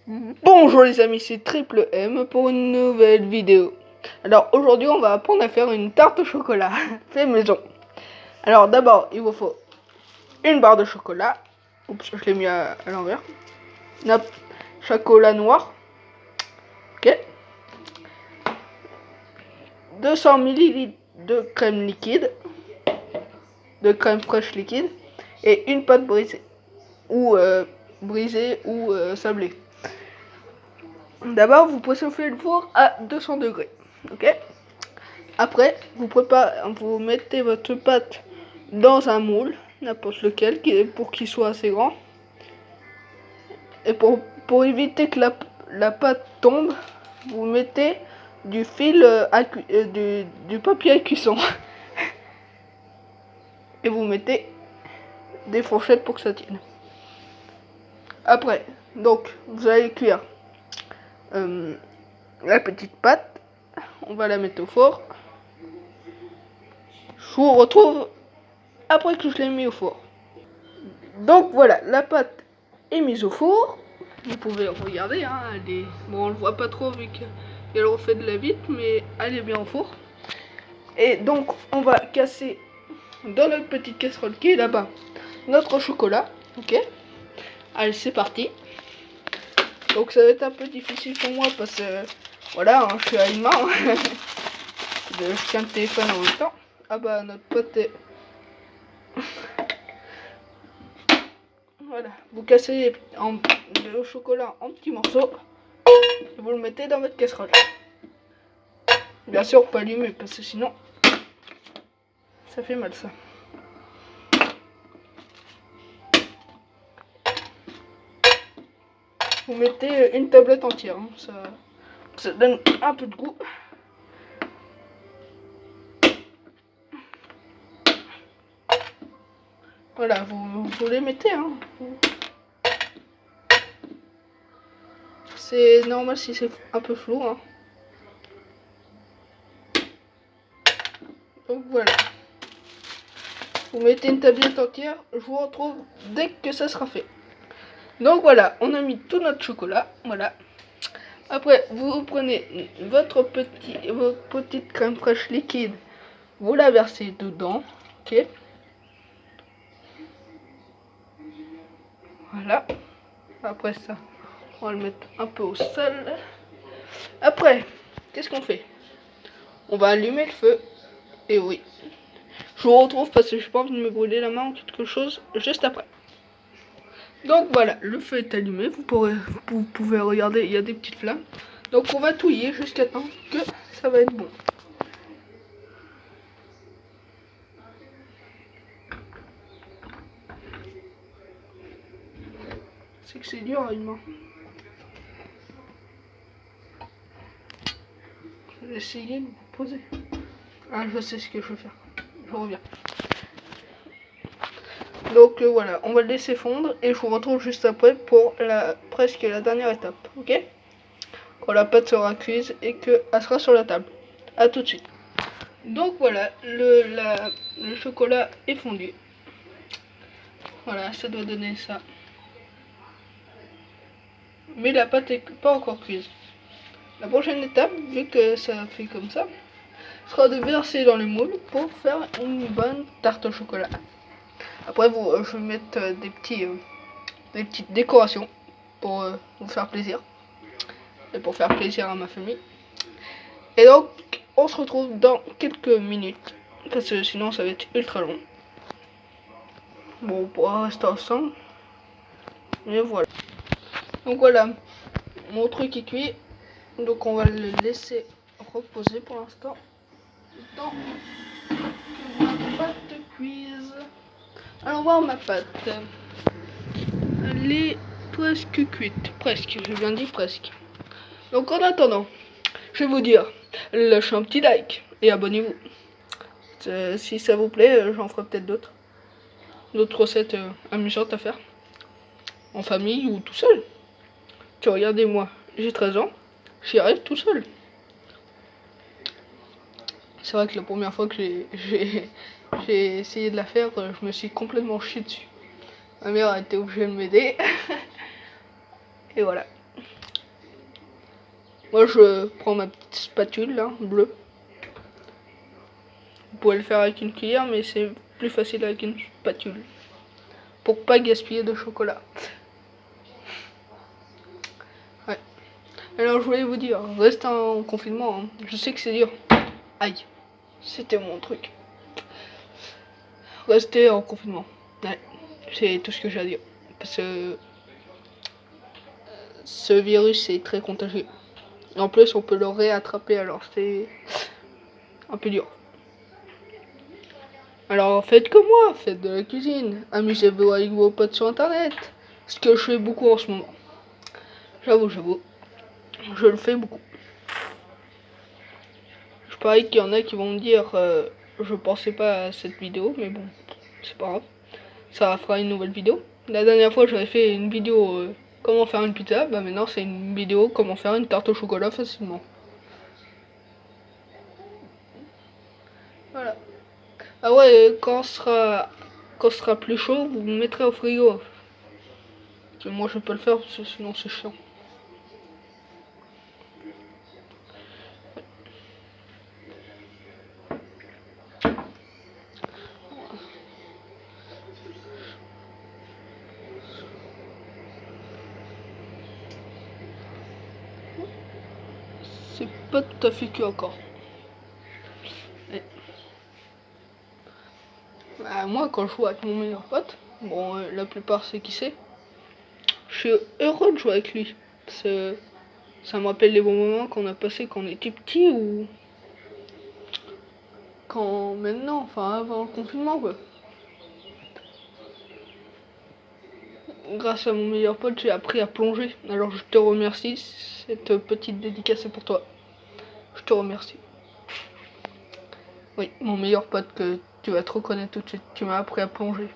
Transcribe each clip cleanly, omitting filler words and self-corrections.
Bonjour les amis, c'est Triple M pour une nouvelle vidéo. Alors aujourd'hui on va apprendre à faire une tarte au chocolat fait maison. Alors d'abord il vous faut une barre de chocolat. Oups, je l'ai mis à l'envers. Chocolat noir. Ok. 200 ml de crème liquide. De crème fraîche liquide. Et une pâte brisée. Ou sablée. D'abord, vous préchauffez le four à 200 degrés. Ok. Après, vous mettez votre pâte dans un moule, n'importe lequel, pour qu'il soit assez grand. Et pour éviter que la pâte tombe, vous mettez du fil du papier à cuisson. Et vous mettez des fourchettes pour que ça tienne. Après, donc, vous allez cuire la petite pâte. On va la mettre au four. Je vous retrouve après que je l'ai mis au four. Donc voilà, la pâte est mise au four. Vous pouvez regarder, hein, bon, on le voit pas trop vu qu'elle refait de la vitre, mais elle est bien au four. Et donc on va casser dans notre petite casserole qui est là-bas notre chocolat. Ok. Allez, c'est parti. Donc ça va être un peu difficile pour moi parce que voilà, hein, je suis à une main. Je tiens le téléphone en même temps. Ah bah notre pâte est... Voilà, vous cassez le chocolat en petits morceaux et vous le mettez dans votre casserole. Bien sûr, pas allumer parce que sinon ça fait mal ça. Vous mettez une tablette entière, hein, ça donne un peu de goût. Voilà, vous les mettez. Hein. C'est normal si c'est un peu flou. Hein. Donc voilà. Vous mettez une tablette entière. Je vous retrouve dès que ça sera fait. Donc voilà, on a mis tout notre chocolat. Voilà. Après, vous prenez votre petite crème fraîche liquide. Vous la versez dedans. Ok. Voilà. Après ça, on va le mettre un peu au sol. Après, qu'est-ce qu'on fait? On va allumer le feu. Et oui. Je vous retrouve parce que je n'ai pas envie de me brûler la main ou quelque chose juste après. Donc voilà, le feu est allumé. Vous pouvez regarder, il y a des petites flammes. Donc on va touiller jusqu'à temps que ça va être bon. C'est que c'est dur à une main. Je vais essayer de vous poser. Ah, je sais ce que je vais faire. Je reviens. Donc voilà, on va le laisser fondre et je vous retrouve juste après pour presque la dernière étape. Ok? Quand la pâte sera cuite et qu'elle sera sur la table. A tout de suite. Donc voilà, le chocolat est fondu. Voilà, ça doit donner ça. Mais la pâte n'est pas encore cuite. La prochaine étape, vu que ça fait comme ça, sera de verser dans le moule pour faire une bonne tarte au chocolat. Après, je vais mettre des petites décorations pour vous faire plaisir. Et pour faire plaisir à ma famille. Et donc, on se retrouve dans quelques minutes. Parce que sinon, ça va être ultra long. Bon, on pourra rester ensemble. Mais voilà. Donc voilà, mon truc est cuit. Donc on va le laisser reposer pour l'instant. Dans que ma pâte cuise. Alors voir ma pâte. Elle est presque cuite. Presque, je viens de dire presque. Donc en attendant, je vais vous dire, lâchez un petit like et abonnez-vous. Si ça vous plaît, j'en ferai peut-être d'autres recettes amusantes à faire. En famille ou tout seul. Tu regardez-moi, j'ai 13 ans, j'y arrive tout seul. C'est vrai que la première fois que j'ai essayé de la faire, je me suis complètement chié dessus. Ma mère a été obligée de m'aider. Et voilà. Moi je prends ma petite spatule là, bleue. Vous pouvez le faire avec une cuillère, mais c'est plus facile avec une spatule. Pour pas gaspiller de chocolat. Ouais. Alors je voulais vous dire, restez en confinement, hein. Je sais que c'est dur. Aïe, c'était mon truc. Restez en confinement. Ouais, c'est tout ce que j'ai à dire. Parce que ce virus est très contagieux. Et en plus, on peut le réattraper, alors c'est un peu dur. Alors faites comme moi, faites de la cuisine. Amusez-vous avec vos potes sur internet. Ce que je fais beaucoup en ce moment. J'avoue, je le fais beaucoup. Je parie qu'il y en a qui vont me dire je pensais pas à cette vidéo, mais bon, c'est pas grave. Ça fera une nouvelle vidéo. La dernière fois, j'avais fait une vidéo comment faire une pizza. Bah maintenant, c'est une vidéo comment faire une tarte au chocolat facilement. Voilà. Ah ouais, quand ce sera plus chaud, vous me mettrez au frigo. Parce que moi, je peux le faire, parce que sinon c'est chiant. C'est pas tout à fait cuit encore. Et... Bah, moi, quand je joue avec mon meilleur pote, bon, la plupart c'est qui c'est, je suis heureux de jouer avec lui. Parce que ça me rappelle les bons moments qu'on a passés quand on était petit ou quand maintenant, enfin avant le confinement quoi. Grâce à mon meilleur pote, j'ai appris à plonger. Alors je te remercie, cette petite dédicace est pour toi. Je te remercie. Oui, mon meilleur pote que tu vas te reconnaître tout de suite. Tu m'as appris à plonger.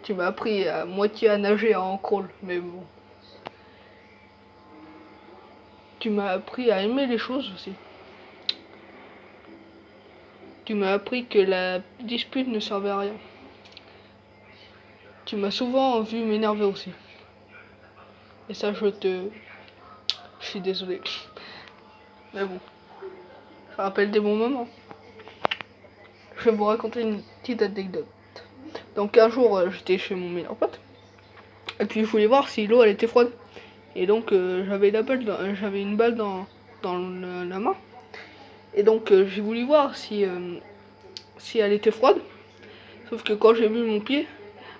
Tu m'as appris à moitié à nager en crawl, mais bon. Tu m'as appris à aimer les choses aussi. Tu m'as appris que la dispute ne servait à rien. Tu m'as souvent vu m'énerver aussi. Et ça, je suis désolé. Mais bon, ça rappelle des bons moments. Je vais vous raconter une petite anecdote. Donc un jour, j'étais chez mon meilleur pote. Et puis je voulais voir si l'eau elle était froide. Et donc j'avais une balle dans la main. Et donc j'ai voulu voir si elle était froide. Sauf que quand j'ai vu mon pied,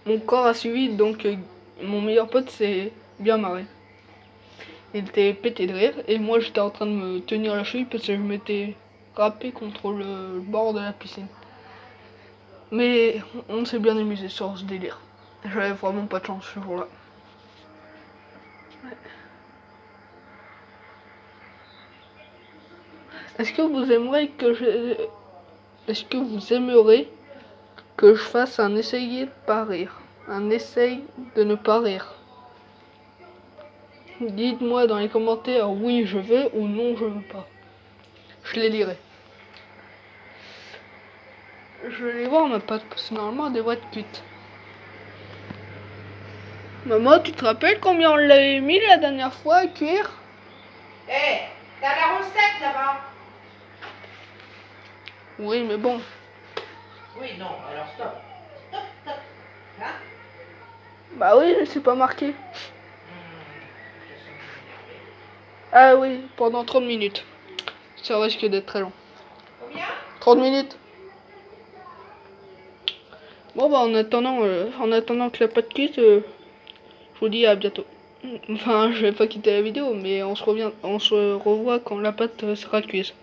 mon corps a suivi. Donc mon meilleur pote s'est bien marré. Il était pété de rire. Et moi j'étais en train de me tenir la cheville parce que je m'étais râpé contre le bord de la piscine. Mais on s'est bien amusé sur ce délire. J'avais vraiment pas de chance ce jour-là. Ouais. Est-ce que vous aimeriez que je fasse un essai de pas rire? Un essai de ne pas rire? Dites-moi dans les commentaires oui je veux ou non je veux pas. Je les lirai. Je vais aller voir ma pâte parce que normalement elle devrait être cuite. Maman, tu te rappelles combien on l'avait mis la dernière fois à cuire? Hé, t'as la recette là-bas? Oui, mais bon. Oui, non, alors stop. Stop, stop. Hein? Bah oui, c'est pas marqué. Ah oui, pendant 30 minutes. Ça risque d'être très long. Combien? 30 minutes. Bon bah en attendant que la pâte cuise, je vous dis à bientôt. Enfin, je vais pas quitter la vidéo, mais on se revoit quand la pâte sera cuite.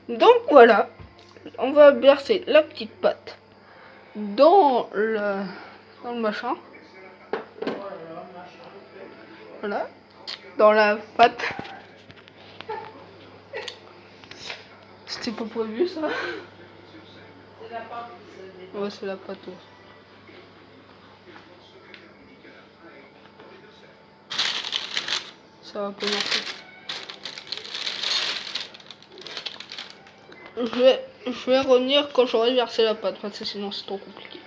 Donc voilà, on va verser la petite pâte dans le machin. Voilà, dans la pâte. C'était pas prévu ça. C'est la pâte. Ouais, c'est la pâte. Ouais. Ça va pas marcher. Je vais revenir quand j'aurai versé la pâte, parce que sinon c'est trop compliqué.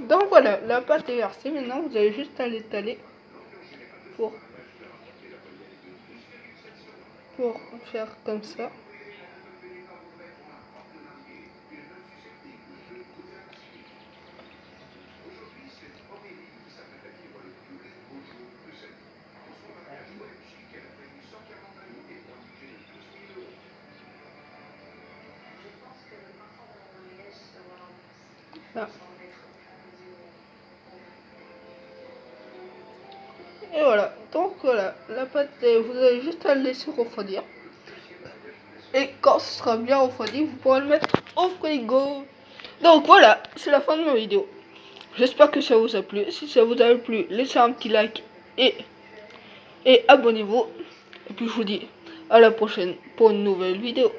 Donc voilà, la pâte est versée. Maintenant, vous avez juste à l'étaler pour pour faire comme ça. Là. Et voilà, donc voilà, la pâte, vous avez juste à le laisser refroidir. Et quand ce sera bien refroidi, vous pourrez le mettre au frigo. Donc voilà, c'est la fin de ma vidéo. J'espère que ça vous a plu. Si ça vous a plu, laissez un petit like et abonnez-vous. Et puis je vous dis à la prochaine pour une nouvelle vidéo.